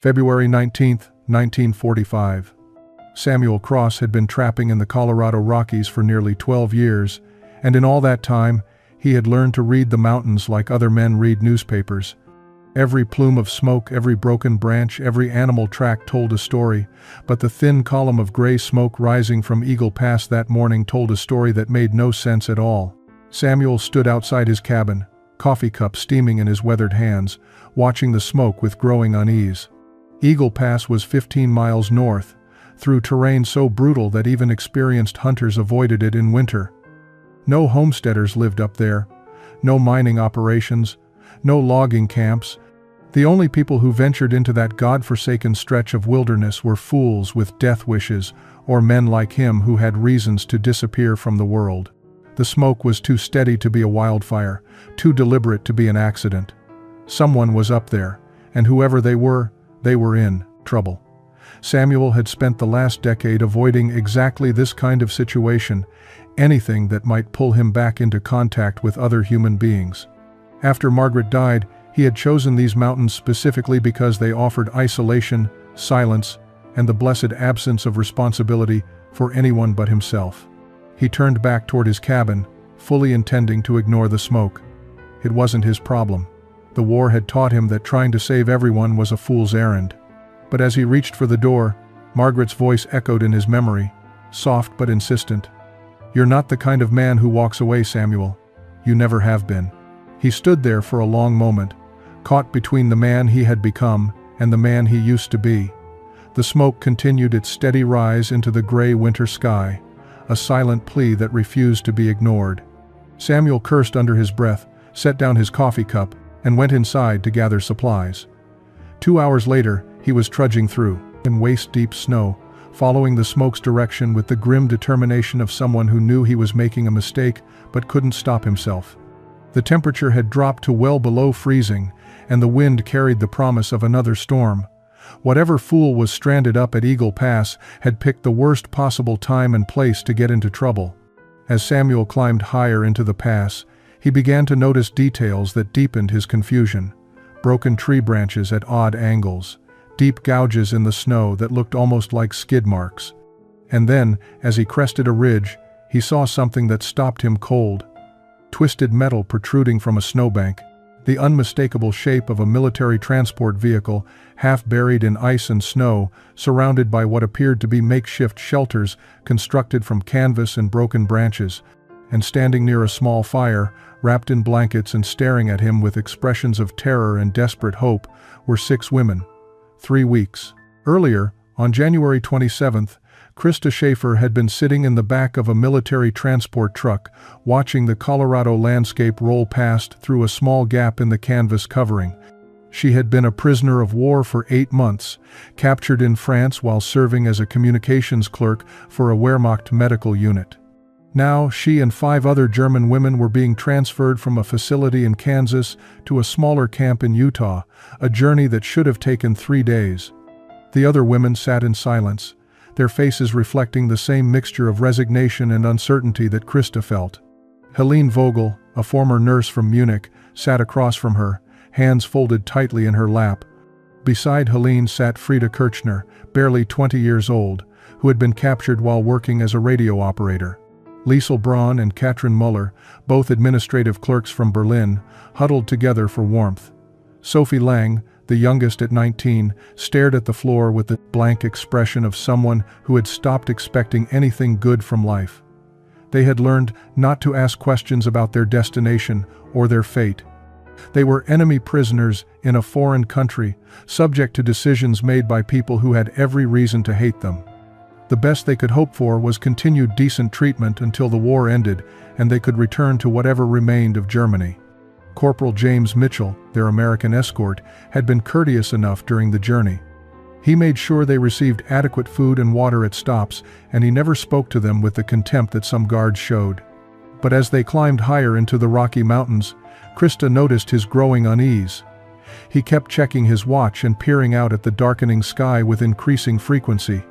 February 19, 1945. Samuel Cross had been trapping in the Colorado Rockies for nearly 12 years, and in all that time, he had learned to read the mountains like other men read newspapers. Every plume of smoke, every broken branch, every animal track told a story, but the thin column of gray smoke rising from Eagle Pass that morning told a story that made no sense at all. Samuel stood outside his cabin, coffee cup steaming in his weathered hands, watching the smoke with growing unease. Eagle Pass was 15 miles north, through terrain so brutal that even experienced hunters avoided it in winter. No homesteaders lived up there, no mining operations, no logging camps. The only people who ventured into that God-forsaken stretch of wilderness were fools with death wishes, or men like him who had reasons to disappear from the world. The smoke was too steady to be a wildfire, too deliberate to be an accident. Someone was up there, and whoever they were in trouble. Samuel had spent the last decade avoiding exactly this kind of situation, anything that might pull him back into contact with other human beings. After Margaret died, he had chosen these mountains specifically because they offered isolation, silence, and the blessed absence of responsibility for anyone but himself. He turned back toward his cabin, fully intending to ignore the smoke. It wasn't his problem. The war had taught him that trying to save everyone was a fool's errand. But as he reached for the door, Margaret's voice echoed in his memory, soft but insistent. "You're not the kind of man who walks away, Samuel. You never have been." He stood there for a long moment, caught between the man he had become and the man he used to be. The smoke continued its steady rise into the gray winter sky, a silent plea that refused to be ignored. Samuel cursed under his breath, set down his coffee cup, and went inside to gather supplies. 2 hours later, he was trudging through, in waist-deep snow, following the smoke's direction with the grim determination of someone who knew he was making a mistake but couldn't stop himself. The temperature had dropped to well below freezing, and the wind carried the promise of another storm. Whatever fool was stranded up at Eagle Pass had picked the worst possible time and place to get into trouble. As Samuel climbed higher into the pass, he began to notice details that deepened his confusion. Broken tree branches at odd angles, deep gouges in the snow that looked almost like skid marks. And then, as he crested a ridge, he saw something that stopped him cold. Twisted metal protruding from a snowbank, the unmistakable shape of a military transport vehicle, half buried in ice and snow, surrounded by what appeared to be makeshift shelters constructed from canvas and broken branches. And standing near a small fire, wrapped in blankets and staring at him with expressions of terror and desperate hope, were 6 women. 3 weeks earlier, on January 27th, Krista Schaefer had been sitting in the back of a military transport truck, watching the Colorado landscape roll past through a small gap in the canvas covering. She had been a prisoner of war for 8 months, captured in France while serving as a communications clerk for a Wehrmacht medical unit. Now, she and 5 other German women were being transferred from a facility in Kansas to a smaller camp in Utah, a journey that should have taken 3 days. The other women sat in silence, their faces reflecting the same mixture of resignation and uncertainty that Krista felt. Helene Vogel, a former nurse from Munich, sat across from her, hands folded tightly in her lap. Beside Helene sat Frieda Kirchner, barely 20 years old, who had been captured while working as a radio operator. Liesel Braun and Katrin Muller, both administrative clerks from Berlin, huddled together for warmth. Sophie Lang, the youngest at 19, stared at the floor with the blank expression of someone who had stopped expecting anything good from life. They had learned not to ask questions about their destination or their fate. They were enemy prisoners in a foreign country, subject to decisions made by people who had every reason to hate them. The best they could hope for was continued decent treatment until the war ended and they could return to whatever remained of Germany. Corporal James Mitchell, their American escort, had been courteous enough during the journey. He made sure they received adequate food and water at stops, and he never spoke to them with the contempt that some guards showed. But as they climbed higher into the Rocky Mountains, Krista noticed his growing unease. He kept checking his watch and peering out at the darkening sky with increasing frequency.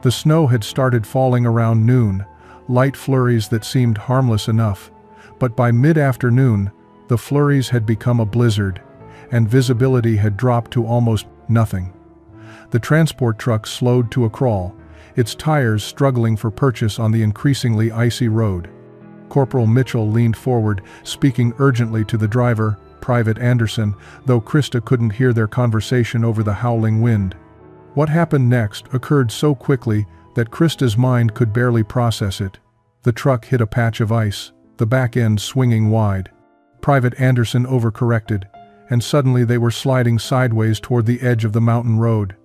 The snow had started falling around noon, light flurries that seemed harmless enough, but by mid-afternoon, the flurries had become a blizzard, and visibility had dropped to almost nothing. The transport truck slowed to a crawl, its tires struggling for purchase on the increasingly icy road. Corporal Mitchell leaned forward, speaking urgently to the driver, Private Anderson, though Krista couldn't hear their conversation over the howling wind. What happened next occurred so quickly that Krista's mind could barely process it. The truck hit a patch of ice, the back end swinging wide. Private Anderson overcorrected, and suddenly they were sliding sideways toward the edge of the mountain road.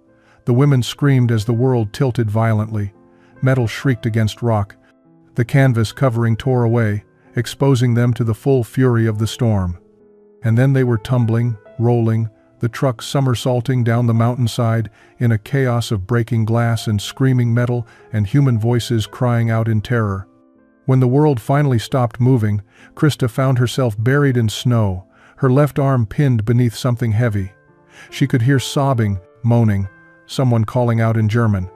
The women screamed as the world tilted violently. Metal shrieked against rock. The canvas covering tore away, exposing them to the full fury of the storm. And then they were tumbling, rolling, the truck somersaulting down the mountainside in a chaos of breaking glass and screaming metal and human voices crying out in terror. When the world finally stopped moving, Krista found herself buried in snow, her left arm pinned beneath something heavy. She could hear sobbing, moaning, someone calling out in German.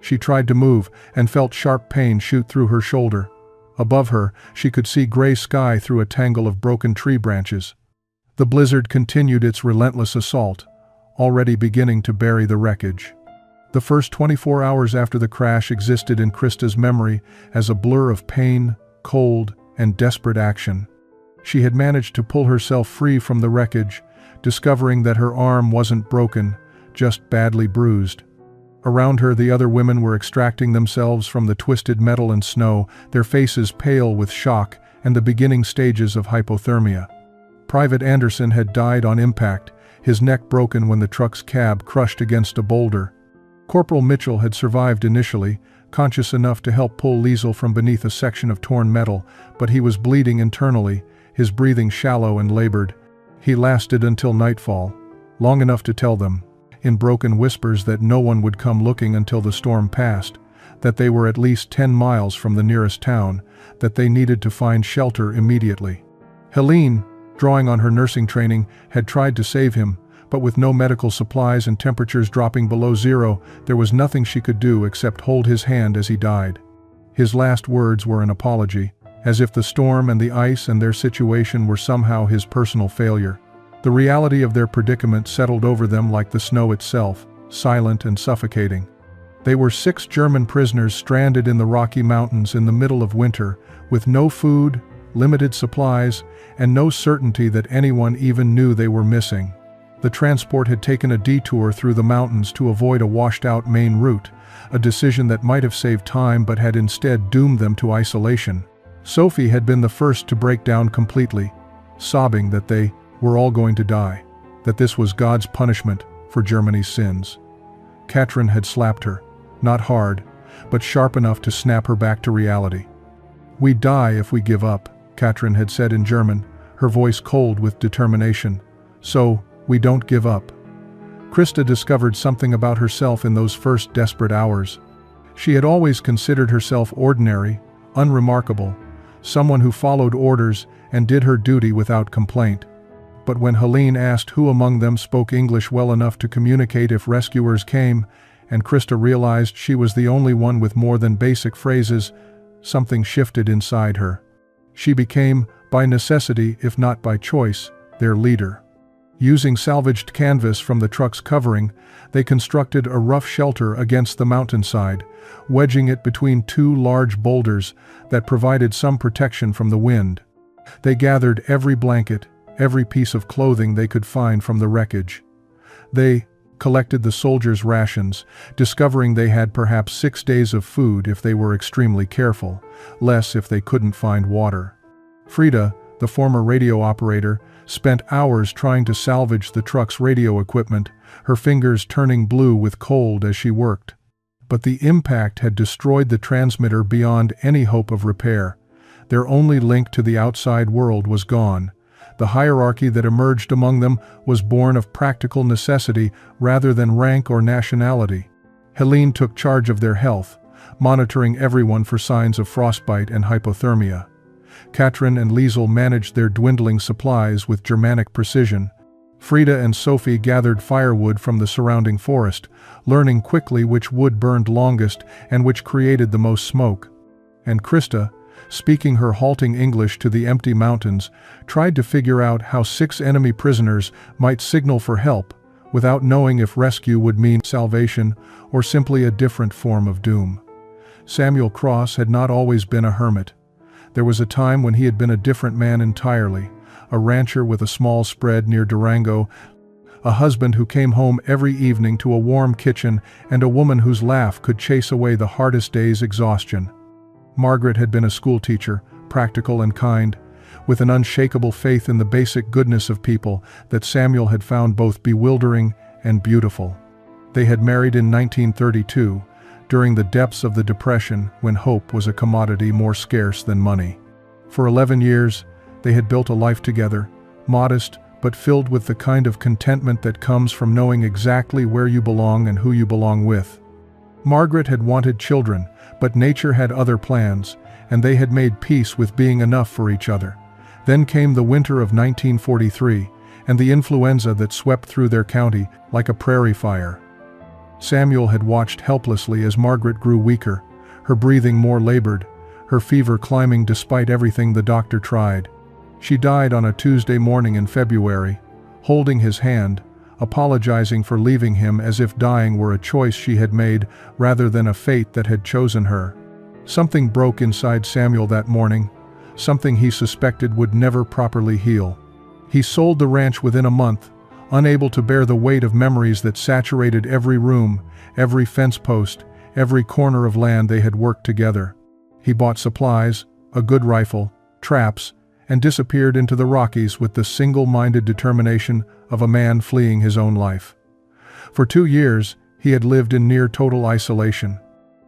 She tried to move and felt sharp pain shoot through her shoulder. Above her, she could see gray sky through a tangle of broken tree branches. The blizzard continued its relentless assault, already beginning to bury the wreckage. The first 24 hours after the crash existed in Krista's memory as a blur of pain, cold, and desperate action. She had managed to pull herself free from the wreckage, discovering that her arm wasn't broken, just badly bruised. Around her, the other women were extracting themselves from the twisted metal and snow, their faces pale with shock and the beginning stages of hypothermia. Private Anderson had died on impact, his neck broken when the truck's cab crushed against a boulder. Corporal Mitchell had survived initially, conscious enough to help pull Liesel from beneath a section of torn metal, but he was bleeding internally, his breathing shallow and labored. He lasted until nightfall, long enough to tell them, in broken whispers, that no one would come looking until the storm passed, that they were at least 10 miles from the nearest town, that they needed to find shelter immediately. Helene, drawing on her nursing training, had tried to save him, but with no medical supplies and temperatures dropping below zero, there was nothing she could do except hold his hand as he died. His last words were an apology, as if the storm and the ice and their situation were somehow his personal failure. The reality of their predicament settled over them like the snow itself, silent and suffocating. They were 6 German prisoners stranded in the Rocky Mountains in the middle of winter, with no food, limited supplies, and no certainty that anyone even knew they were missing. The transport had taken a detour through the mountains to avoid a washed-out main route, a decision that might have saved time but had instead doomed them to isolation. Sophie had been the first to break down completely, sobbing that they were all going to die, that this was God's punishment for Germany's sins. Katrin had slapped her, not hard, but sharp enough to snap her back to reality. "We die if we give up," Katrin had said in German, her voice cold with determination. "So, we don't give up." Krista discovered something about herself in those first desperate hours. She had always considered herself ordinary, unremarkable, someone who followed orders and did her duty without complaint. But when Helene asked who among them spoke English well enough to communicate if rescuers came, and Krista realized she was the only one with more than basic phrases, something shifted inside her. She became, by necessity if not by choice, their leader. Using salvaged canvas from the truck's covering, they constructed a rough shelter against the mountainside, wedging it between 2 large boulders that provided some protection from the wind. They gathered every blanket, every piece of clothing they could find from the wreckage. They collected the soldiers' rations, discovering they had perhaps 6 days of food if they were extremely careful, less if they couldn't find water. Frida, the former radio operator, spent hours trying to salvage the truck's radio equipment, her fingers turning blue with cold as she worked. But the impact had destroyed the transmitter beyond any hope of repair. Their only link to the outside world was gone. The hierarchy that emerged among them was born of practical necessity rather than rank or nationality. Helene took charge of their health, monitoring everyone for signs of frostbite and hypothermia. Katrin and Liesel managed their dwindling supplies with Germanic precision. Frida and Sophie gathered firewood from the surrounding forest, learning quickly which wood burned longest and which created the most smoke. And Krista, speaking her halting English to the empty mountains, tried to figure out how 6 enemy prisoners might signal for help without knowing if rescue would mean salvation or simply a different form of doom. Samuel Cross had not always been a hermit. There was a time when he had been a different man entirely, a rancher with a small spread near Durango, a husband who came home every evening to a warm kitchen, and a woman whose laugh could chase away the hardest day's exhaustion. Margaret had been a schoolteacher, practical and kind, with an unshakable faith in the basic goodness of people that Samuel had found both bewildering and beautiful. They had married in 1932, during the depths of the Depression, when hope was a commodity more scarce than money. For 11 years, they had built a life together, modest but filled with the kind of contentment that comes from knowing exactly where you belong and who you belong with. Margaret had wanted children, but nature had other plans, and they had made peace with being enough for each other. Then came the winter of 1943, and the influenza that swept through their county like a prairie fire. Samuel had watched helplessly as Margaret grew weaker, her breathing more labored, her fever climbing despite everything the doctor tried. She died on a Tuesday morning in February, holding his hand, apologizing for leaving him as if dying were a choice she had made rather than a fate that had chosen her. Something broke inside Samuel that morning, something he suspected would never properly heal. He sold the ranch within a month, unable to bear the weight of memories that saturated every room, every fence post, every corner of land they had worked together. He bought supplies, a good rifle, traps, and disappeared into the Rockies with the single-minded determination of a man fleeing his own life. For 2 years, he had lived in near total isolation.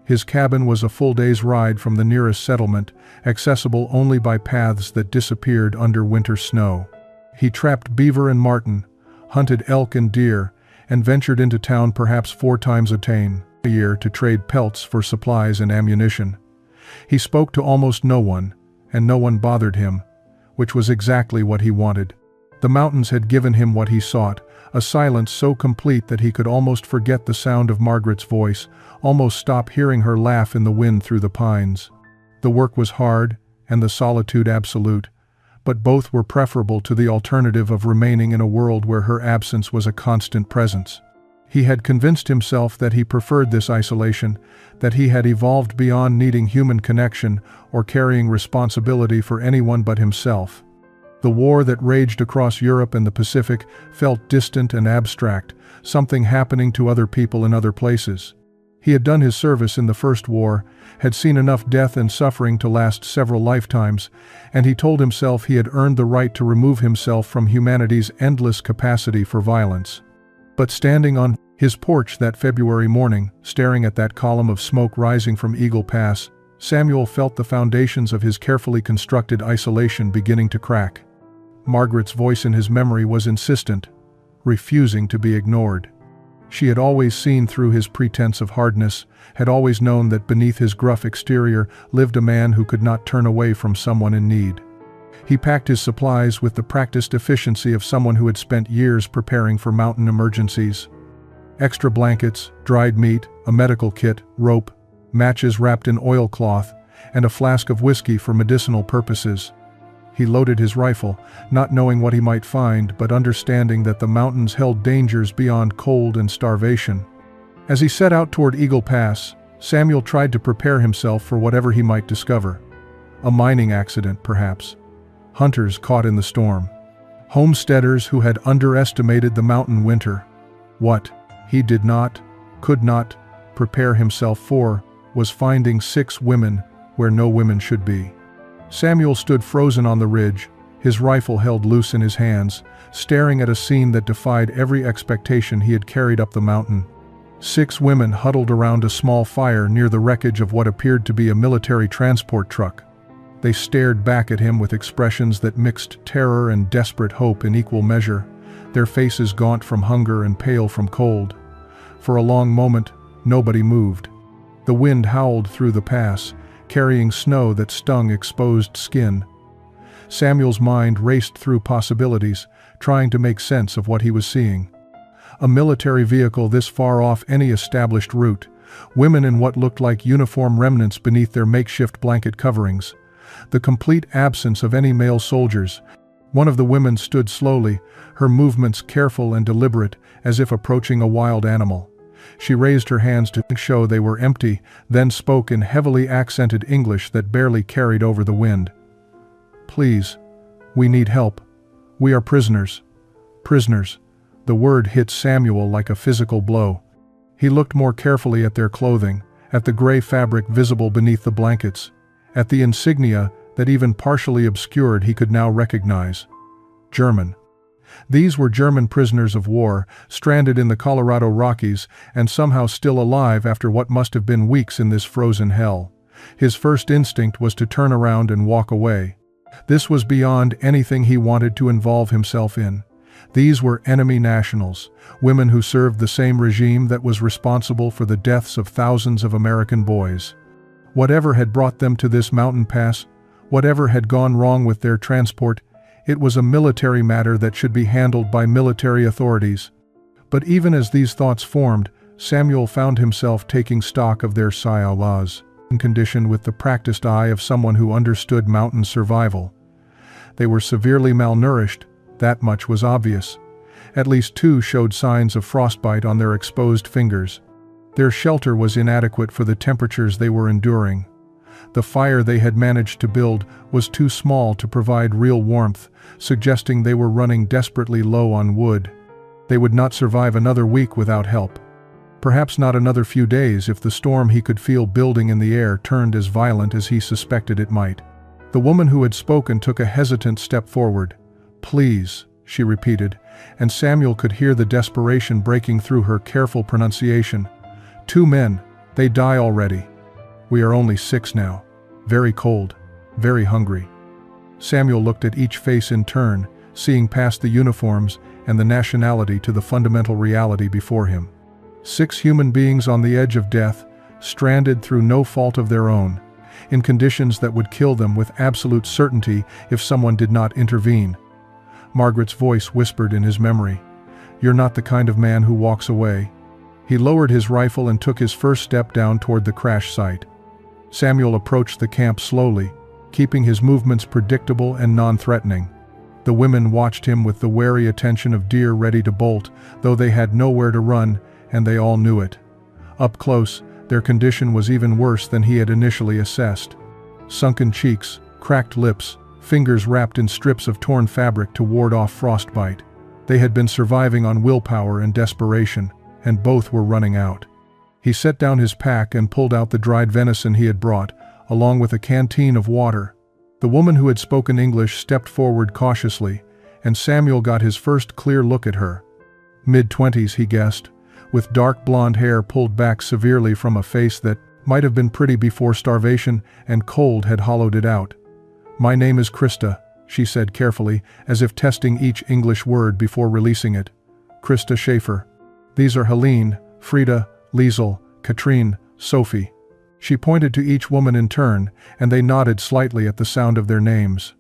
His cabin was a full day's ride from the nearest settlement, accessible only by paths that disappeared under winter snow. He trapped beaver and marten, hunted elk and deer, and ventured into town perhaps 4 times a year to trade pelts for supplies and ammunition. He spoke to almost no one, and no one bothered him, which was exactly what he wanted. The mountains had given him what he sought, a silence so complete that he could almost forget the sound of Margaret's voice, almost stop hearing her laugh in the wind through the pines. The work was hard, and the solitude absolute, but both were preferable to the alternative of remaining in a world where her absence was a constant presence. He had convinced himself that he preferred this isolation, that he had evolved beyond needing human connection or carrying responsibility for anyone but himself. The war that raged across Europe and the Pacific felt distant and abstract, something happening to other people in other places. He had done his service in the First War, had seen enough death and suffering to last several lifetimes, and he told himself he had earned the right to remove himself from humanity's endless capacity for violence. But standing on his porch that February morning, staring at that column of smoke rising from Eagle Pass, Samuel felt the foundations of his carefully constructed isolation beginning to crack. Margaret's voice in his memory was insistent, refusing to be ignored. She had always seen through his pretense of hardness, had always known that beneath his gruff exterior lived a man who could not turn away from someone in need. He packed his supplies with the practiced efficiency of someone who had spent years preparing for mountain emergencies. Extra blankets, dried meat, a medical kit, rope, matches wrapped in oilcloth, and a flask of whiskey for medicinal purposes. He loaded his rifle, not knowing what he might find but understanding that the mountains held dangers beyond cold and starvation. As he set out toward Eagle Pass, Samuel tried to prepare himself for whatever he might discover. A mining accident, perhaps. Hunters caught in the storm. Homesteaders who had underestimated the mountain winter. What he did not, could not, prepare himself for was finding 6 women where no women should be. Samuel stood frozen on the ridge, his rifle held loose in his hands, staring at a scene that defied every expectation he had carried up the mountain. 6 women huddled around a small fire near the wreckage of what appeared to be a military transport truck. They stared back at him with expressions that mixed terror and desperate hope in equal measure, their faces gaunt from hunger and pale from cold. For a long moment, nobody moved. The wind howled through the pass, carrying snow that stung exposed skin. Samuel's mind raced through possibilities, trying to make sense of what he was seeing. A military vehicle this far off any established route, women in what looked like uniform remnants beneath their makeshift blanket coverings, the complete absence of any male soldiers, One of the women stood slowly, her movements careful and deliberate, as if approaching a wild animal. She raised her hands to show they were empty, then spoke in heavily accented English that barely carried over the wind. "Please, we need help. We are prisoners. Prisoners." The word hit Samuel like a physical blow. He looked more carefully at their clothing, at the gray fabric visible beneath the blankets, at the insignia that even partially obscured he could now recognize. German. These were German prisoners of war, stranded in the Colorado Rockies and somehow still alive after what must have been weeks in this frozen hell. His first instinct was to turn around and walk away. This was beyond anything he wanted to involve himself in. These were enemy nationals, women who served the same regime that was responsible for the deaths of thousands of American boys. Whatever had brought them to this mountain pass, whatever had gone wrong with their transport, it was a military matter that should be handled by military authorities. But even as these thoughts formed, Samuel found himself taking stock of their laws, in condition with the practiced eye of someone who understood mountain survival. They were severely malnourished, that much was obvious. At least 2 showed signs of frostbite on their exposed fingers. Their shelter was inadequate for the temperatures they were enduring. The fire they had managed to build was too small to provide real warmth, suggesting they were running desperately low on wood. They would not survive another week without help. Perhaps not another few days if the storm he could feel building in the air turned as violent as he suspected it might. The woman who had spoken took a hesitant step forward. "Please," she repeated, and Samuel could hear the desperation breaking through her careful pronunciation. "2 men, they die already. We are only 6 now. Very cold, very hungry." Samuel looked at each face in turn, seeing past the uniforms and the nationality to the fundamental reality before him. 6 human beings on the edge of death, stranded through no fault of their own, in conditions that would kill them with absolute certainty if someone did not intervene. Margaret's voice whispered in his memory, "You're not the kind of man who walks away." He lowered his rifle and took his first step down toward the crash site. Samuel approached the camp slowly, keeping his movements predictable and non-threatening. The women watched him with the wary attention of deer ready to bolt, though they had nowhere to run, and they all knew it. Up close, their condition was even worse than he had initially assessed. Sunken cheeks, cracked lips, fingers wrapped in strips of torn fabric to ward off frostbite. They had been surviving on willpower and desperation, and both were running out. He set down his pack and pulled out the dried venison he had brought, along with a canteen of water. The woman who had spoken English stepped forward cautiously, and Samuel got his first clear look at her. Mid-20s, he guessed, with dark blonde hair pulled back severely from a face that might have been pretty before starvation and cold had hollowed it out. "My name is Krista," she said carefully, as if testing each English word before releasing it. "Krista Schaefer. These are Helene, Frida, Liesel, Katrine, Sophie." She pointed to each woman in turn, and they nodded slightly at the sound of their names.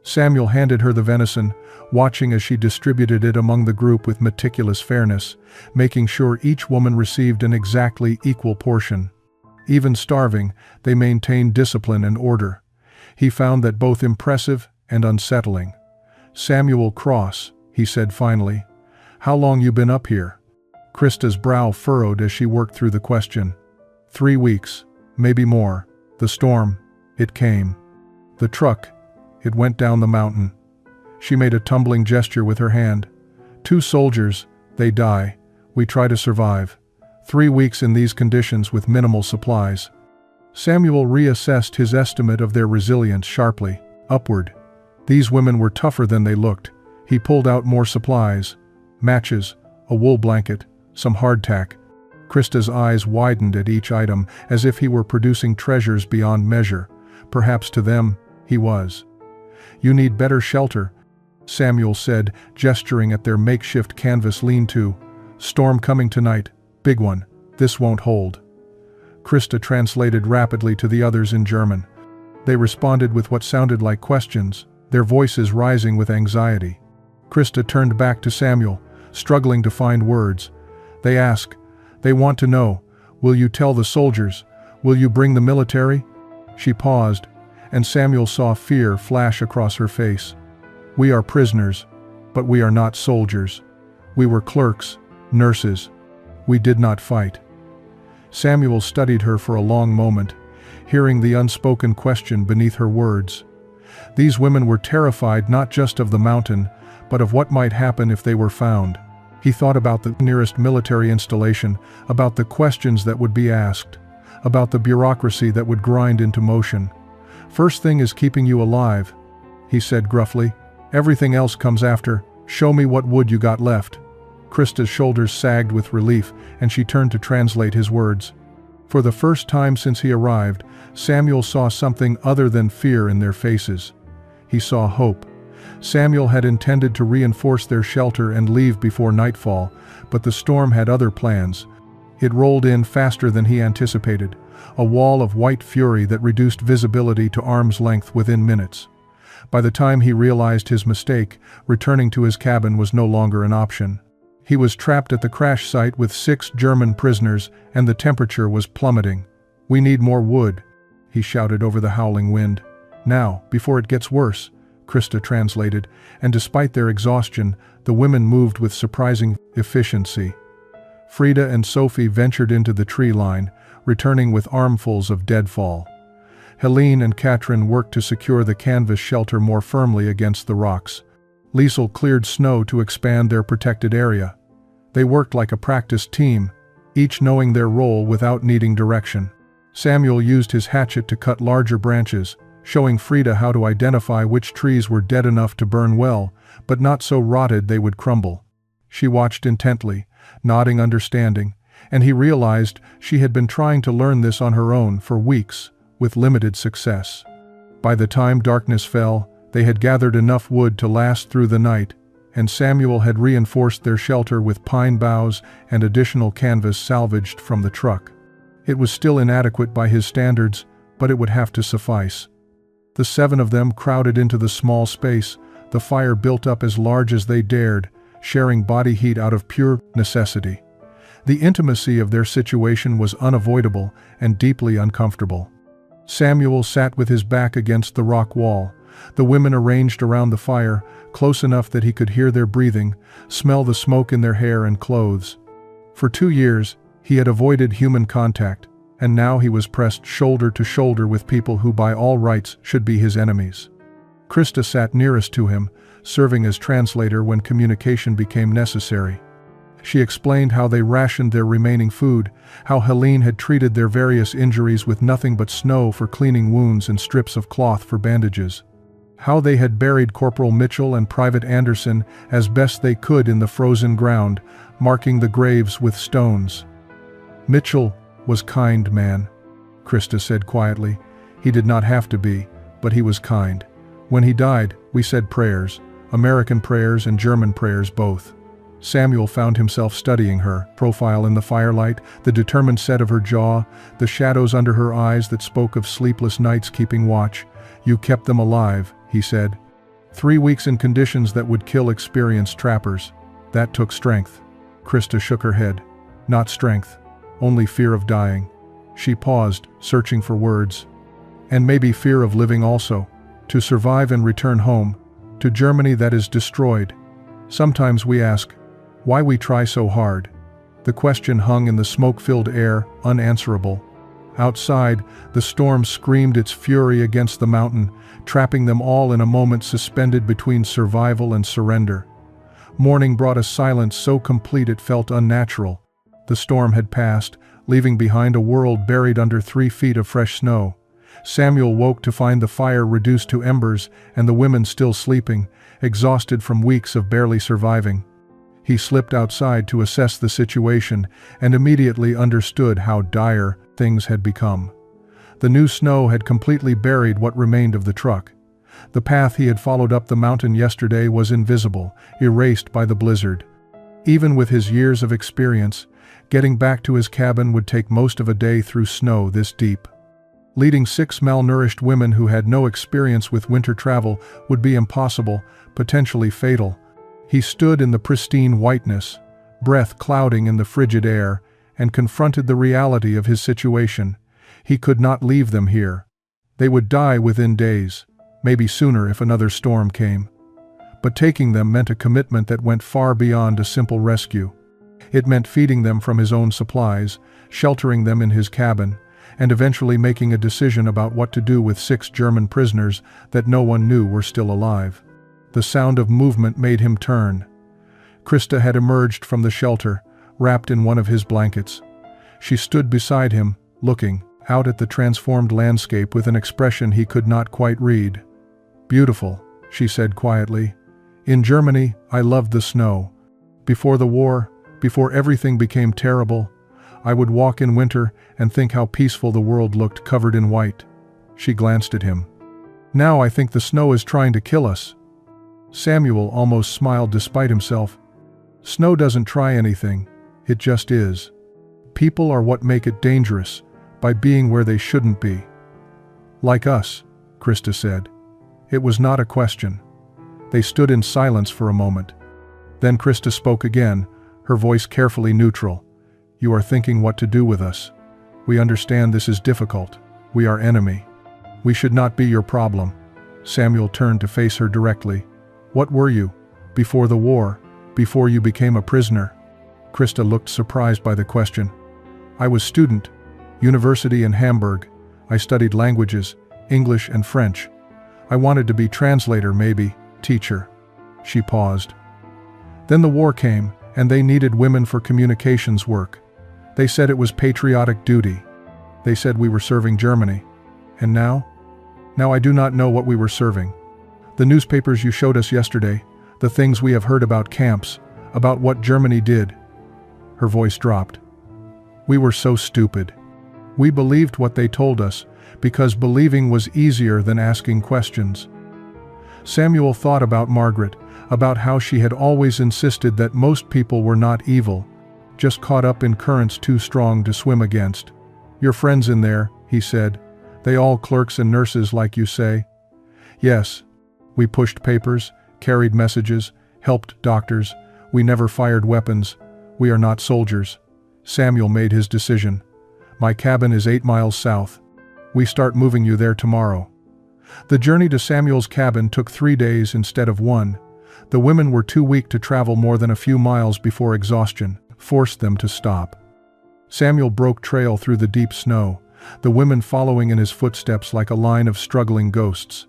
Samuel handed her the venison, watching as she distributed it among the group with meticulous fairness, making sure each woman received an exactly equal portion. Even starving, they maintained discipline and order. He found that both impressive and unsettling. "Samuel Cross," he said finally. "How long you been up here?" Krista's brow furrowed as she worked through the question. 3 weeks, maybe more. The storm, it came. The truck, it went down the mountain." She made a tumbling gesture with her hand. 2 soldiers, they die. We try to survive. 3 weeks in these conditions with minimal supplies. Samuel reassessed his estimate of their resilience sharply, upward. These women were tougher than they looked. He pulled out more supplies. Matches, a wool blanket, some hardtack. Krista's eyes widened at each item, as if he were producing treasures beyond measure. Perhaps to them, he was. "You need better shelter," Samuel said, gesturing at their makeshift canvas lean-to. "Storm coming tonight, big one. This won't hold." Krista translated rapidly to the others in German. They responded with what sounded like questions, their voices rising with anxiety. Krista turned back to Samuel, struggling to find words. "They ask. They want to know. Will you tell the soldiers? Will you bring the military?" She paused, and Samuel saw fear flash across her face. We are prisoners, but we are not soldiers. We were clerks, nurses. We did not fight." Samuel studied her for a long moment, hearing the unspoken question beneath her words. These women were terrified not just of the mountain, but of what might happen if they were found. He thought about the nearest military installation, about the questions that would be asked, about the bureaucracy that would grind into motion. "First thing is keeping you alive," he said gruffly. "Everything else comes after. Show me what wood you got left." Krista's shoulders sagged with relief, and she turned to translate his words. For the first time since he arrived, Samuel saw something other than fear in their faces. He saw hope. Samuel had intended to reinforce their shelter and leave before nightfall, but the storm had other plans. It rolled in faster than he anticipated, a wall of white fury that reduced visibility to arm's length within minutes. By the time he realized his mistake, returning to his cabin was no longer an option. He was trapped at the crash site with 6 German prisoners, and the temperature was plummeting. "We need more wood," he shouted over the howling wind. "Now, before it gets worse," Krista translated, and despite their exhaustion, the women moved with surprising efficiency. Frida and Sophie ventured into the tree line, returning with armfuls of deadfall. Helene and Katrin worked to secure the canvas shelter more firmly against the rocks. Liesel cleared snow to expand their protected area. They worked like a practiced team, each knowing their role without needing direction. Samuel used his hatchet to cut larger branches, showing Frida how to identify which trees were dead enough to burn well, but not so rotted they would crumble. She watched intently, nodding understanding, and he realized she had been trying to learn this on her own for weeks, with limited success. By the time darkness fell, they had gathered enough wood to last through the night, and Samuel had reinforced their shelter with pine boughs and additional canvas salvaged from the truck. It was still inadequate by his standards, but it would have to suffice. The 7 of them crowded into the small space, the fire built up as large as they dared, sharing body heat out of pure necessity. The intimacy of their situation was unavoidable and deeply uncomfortable. Samuel sat with his back against the rock wall, the women arranged around the fire, close enough that he could hear their breathing, smell the smoke in their hair and clothes. For 2 years, he had avoided human contact, and now he was pressed shoulder to shoulder with people who by all rights should be his enemies. Krista sat nearest to him, serving as translator when communication became necessary. She explained how they rationed their remaining food, how Helene had treated their various injuries with nothing but snow for cleaning wounds and strips of cloth for bandages. How they had buried Corporal Mitchell and Private Anderson as best they could in the frozen ground, marking the graves with stones. "Mitchell was kind man," Krista said quietly. "He did not have to be, but he was kind. When he died, we said prayers, American prayers and German prayers both." Samuel found himself studying her profile in the firelight, the determined set of her jaw, the shadows under her eyes that spoke of sleepless nights keeping watch. "You kept them alive," he said. 3 weeks in conditions that would kill experienced trappers. That took strength. Krista shook her head. Not strength, only fear of dying. She paused, searching for words. And maybe fear of living also. To survive and return home, to Germany that is destroyed. Sometimes we ask, why we try so hard. The question hung in the smoke-filled air, unanswerable. Outside, the storm screamed its fury against the mountain, trapping them all in a moment suspended between survival and surrender. Morning brought a silence so complete it felt unnatural. The storm had passed, leaving behind a world buried under 3 feet of fresh snow. Samuel woke to find the fire reduced to embers and the women still sleeping, exhausted from weeks of barely surviving. He slipped outside to assess the situation and immediately understood how dire things had become. The new snow had completely buried what remained of the truck. The path he had followed up the mountain yesterday was invisible, erased by the blizzard. Even with his years of experience, getting back to his cabin would take most of a day through snow this deep. Leading 6 malnourished women who had no experience with winter travel would be impossible, potentially fatal. He stood in the pristine whiteness, breath clouding in the frigid air, and confronted the reality of his situation. He could not leave them here. They would die within days, maybe sooner if another storm came. but taking them meant a commitment that went far beyond a simple rescue. It meant feeding them from his own supplies, sheltering them in his cabin, and eventually making a decision about what to do with 6 German prisoners that no one knew were still alive. The sound of movement made him turn. Krista had emerged from the shelter, wrapped in one of his blankets. She stood beside him, looking out at the transformed landscape with an expression he could not quite read. "Beautiful," she said quietly. "In Germany, I loved the snow. Before the war, before everything became terrible, I would walk in winter and think how peaceful the world looked covered in white." She glanced at him. "Now I think the snow is trying to kill us." Samuel almost smiled despite himself. "Snow doesn't try anything, it just is. People are what make it dangerous, by being where they shouldn't be." "Like us," Krista said. It was not a question. They stood in silence for a moment. Then Krista spoke again, her voice carefully neutral. "You are thinking what to do with us. We understand this is difficult. We are enemy. We should not be your problem." Samuel turned to face her directly. "What were you, before the war, before you became a prisoner?" Krista looked surprised by the question. "I was student, university in Hamburg. I studied languages, English and French. I wanted to be translator maybe, teacher." She paused. "Then the war came, and they needed women for communications work. They said it was patriotic duty. They said we were serving Germany. And now? Now I do not know what we were serving. The newspapers you showed us yesterday, the things we have heard about camps, about what Germany did." Her voice dropped. "We were so stupid. We believed what they told us, because believing was easier than asking questions." Samuel thought about Margaret, about how she had always insisted that most people were not evil, just caught up in currents too strong to swim against. "Your friends in there," he said, "they all clerks and nurses like you say?" "Yes. We pushed papers, carried messages, helped doctors. We never fired weapons. We are not soldiers." Samuel made his decision. "My cabin is 8 miles south. We start moving you there tomorrow." The journey to Samuel's cabin took 3 days instead of 1. The women were too weak to travel more than a few miles before exhaustion forced them to stop. Samuel broke trail through the deep snow, the women following in his footsteps like a line of struggling ghosts.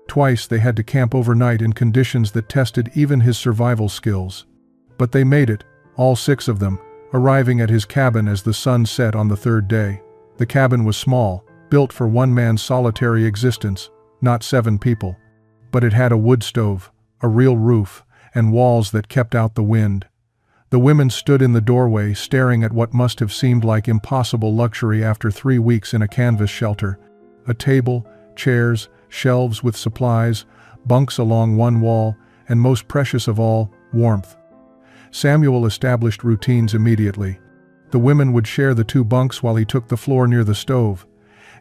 Twice they had to camp overnight in conditions that tested even his survival skills. But they made it, all 6 of them, arriving at his cabin as the sun set on the 3rd day. The cabin was small, built for one man's solitary existence, not 7 people. But it had a wood stove, a real roof, and walls that kept out the wind. The women stood in the doorway staring at what must have seemed like impossible luxury after 3 weeks in a canvas shelter. A table, chairs, shelves with supplies, bunks along one wall, and most precious of all, warmth. Samuel established routines immediately. The women would share the 2 bunks while he took the floor near the stove.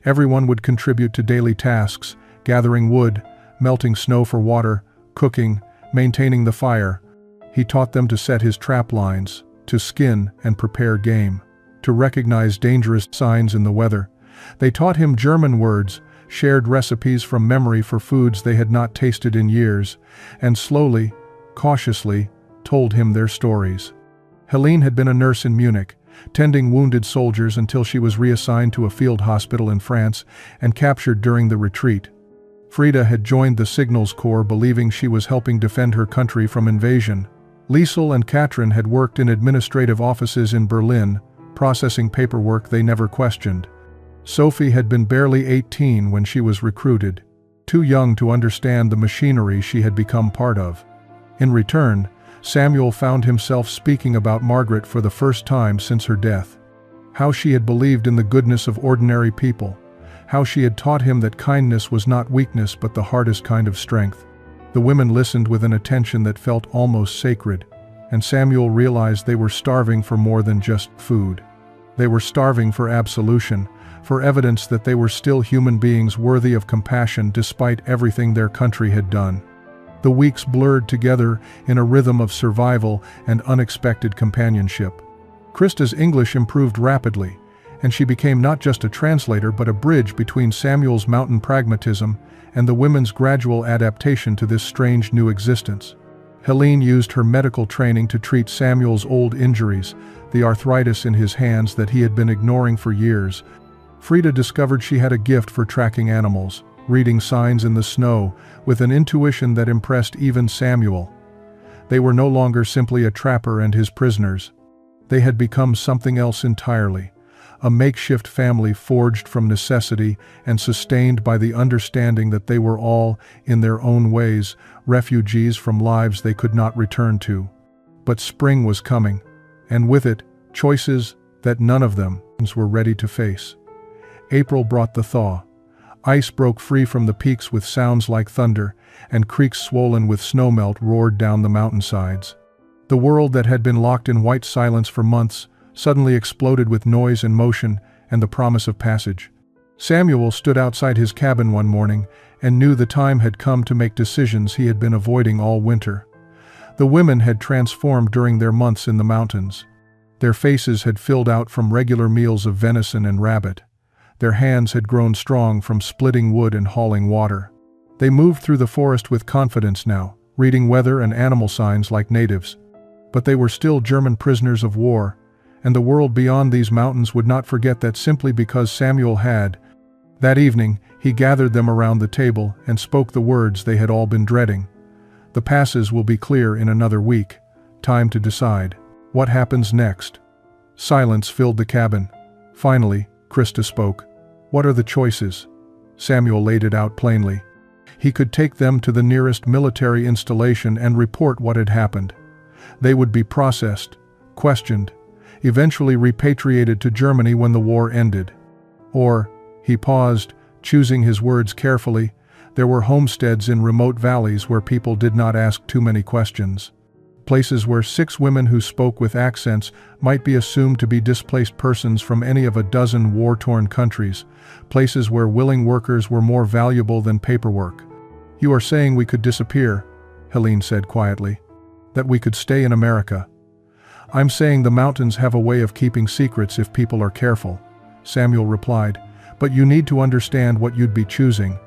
Everyone would contribute to daily tasks, gathering wood, melting snow for water, cooking, maintaining the fire. He taught them to set his trap lines, to skin and prepare game, to recognize dangerous signs in the weather. They taught him German words, shared recipes from memory for foods they had not tasted in years, and slowly, cautiously, told him their stories. Helene had been a nurse in Munich, tending wounded soldiers until she was reassigned to a field hospital in France and captured during the retreat. Frida had joined the Signals Corps believing she was helping defend her country from invasion. Liesel and Katrin had worked in administrative offices in Berlin, processing paperwork they never questioned. Sophie had been barely 18 when she was recruited, too young to understand the machinery she had become part of. In return, Samuel found himself speaking about Margaret for the first time since her death. How she had believed in the goodness of ordinary people. How she had taught him that kindness was not weakness but the hardest kind of strength. The women listened with an attention that felt almost sacred, and Samuel realized they were starving for more than just food. They were starving for absolution, for evidence that they were still human beings worthy of compassion despite everything their country had done. The weeks blurred together in a rhythm of survival and unexpected companionship. Krista's English improved rapidly, and she became not just a translator but a bridge between Samuel's mountain pragmatism and the women's gradual adaptation to this strange new existence. Helene used her medical training to treat Samuel's old injuries, the arthritis in his hands that he had been ignoring for years. Frida discovered she had a gift for tracking animals, reading signs in the snow, with an intuition that impressed even Samuel. They were no longer simply a trapper and his prisoners. They had become something else entirely, a makeshift family forged from necessity and sustained by the understanding that they were all, in their own ways, refugees from lives they could not return to. But spring was coming, and with it, choices that none of them were ready to face. April brought the thaw. Ice broke free from the peaks with sounds like thunder, and creeks swollen with snowmelt roared down the mountainsides. The world that had been locked in white silence for months suddenly exploded with noise and motion and the promise of passage. Samuel stood outside his cabin one morning and knew the time had come to make decisions he had been avoiding all winter. The women had transformed during their months in the mountains. Their faces had filled out from regular meals of venison and rabbit. Their hands had grown strong from splitting wood and hauling water. They moved through the forest with confidence now, reading weather and animal signs like natives. But they were still German prisoners of war, and the world beyond these mountains would not forget that simply because Samuel had. That evening, he gathered them around the table and spoke the words they had all been dreading. The passes will be clear in another week. Time to decide. What happens next? Silence filled the cabin. Finally, Krista spoke. What are the choices? Samuel laid it out plainly. He could take them to the nearest military installation and report what had happened. They would be processed, questioned, eventually repatriated to Germany when the war ended. Or, he paused, choosing his words carefully, there were homesteads in remote valleys where people did not ask too many questions. Places where 6 women who spoke with accents might be assumed to be displaced persons from any of a dozen war-torn countries. Places where willing workers were more valuable than paperwork. You are saying we could disappear, Helene said quietly. That we could stay in America. I'm saying the mountains have a way of keeping secrets if people are careful, Samuel replied. But you need to understand what you'd be choosing.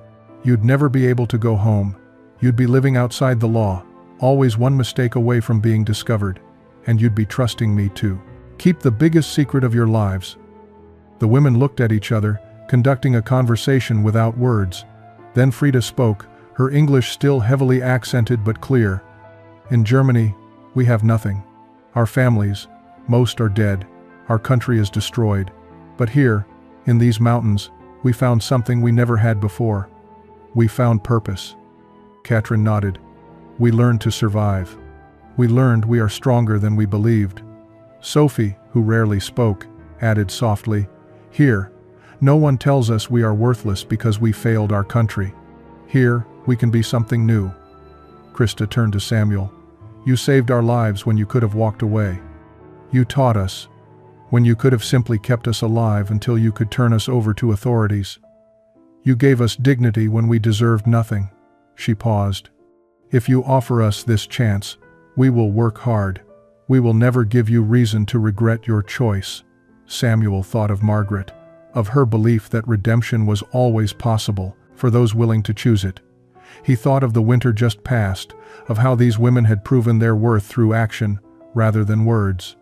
You'd never be able to go home. You'd be living outside the law, always one mistake away from being discovered. And you'd be trusting me to keep the biggest secret of your lives. The women looked at each other, conducting a conversation without words. Then Frida spoke, her English still heavily accented but clear. In Germany, we have nothing. Our families, most are dead. Our country is destroyed. But here, in these mountains, we found something we never had before. We found purpose. Katrin nodded. We learned to survive. We learned we are stronger than we believed. Sophie, who rarely spoke, added softly, here, no one tells us we are worthless because we failed our country. Here, we can be something new. Krista turned to Samuel. You saved our lives when you could have walked away. You taught us, when you could have simply kept us alive until you could turn us over to authorities. You gave us dignity when we deserved nothing. She paused. If you offer us this chance, we will work hard. We will never give you reason to regret your choice. Samuel thought of Margaret, of her belief that redemption was always possible for those willing to choose it. He thought of the winter just past, of how these women had proven their worth through action rather than words.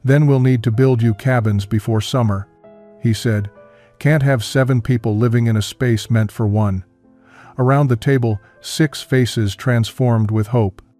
Then we'll need to build you cabins before summer, he said. Can't have 7 people living in a space meant for one. Around the table, 6 faces transformed with hope.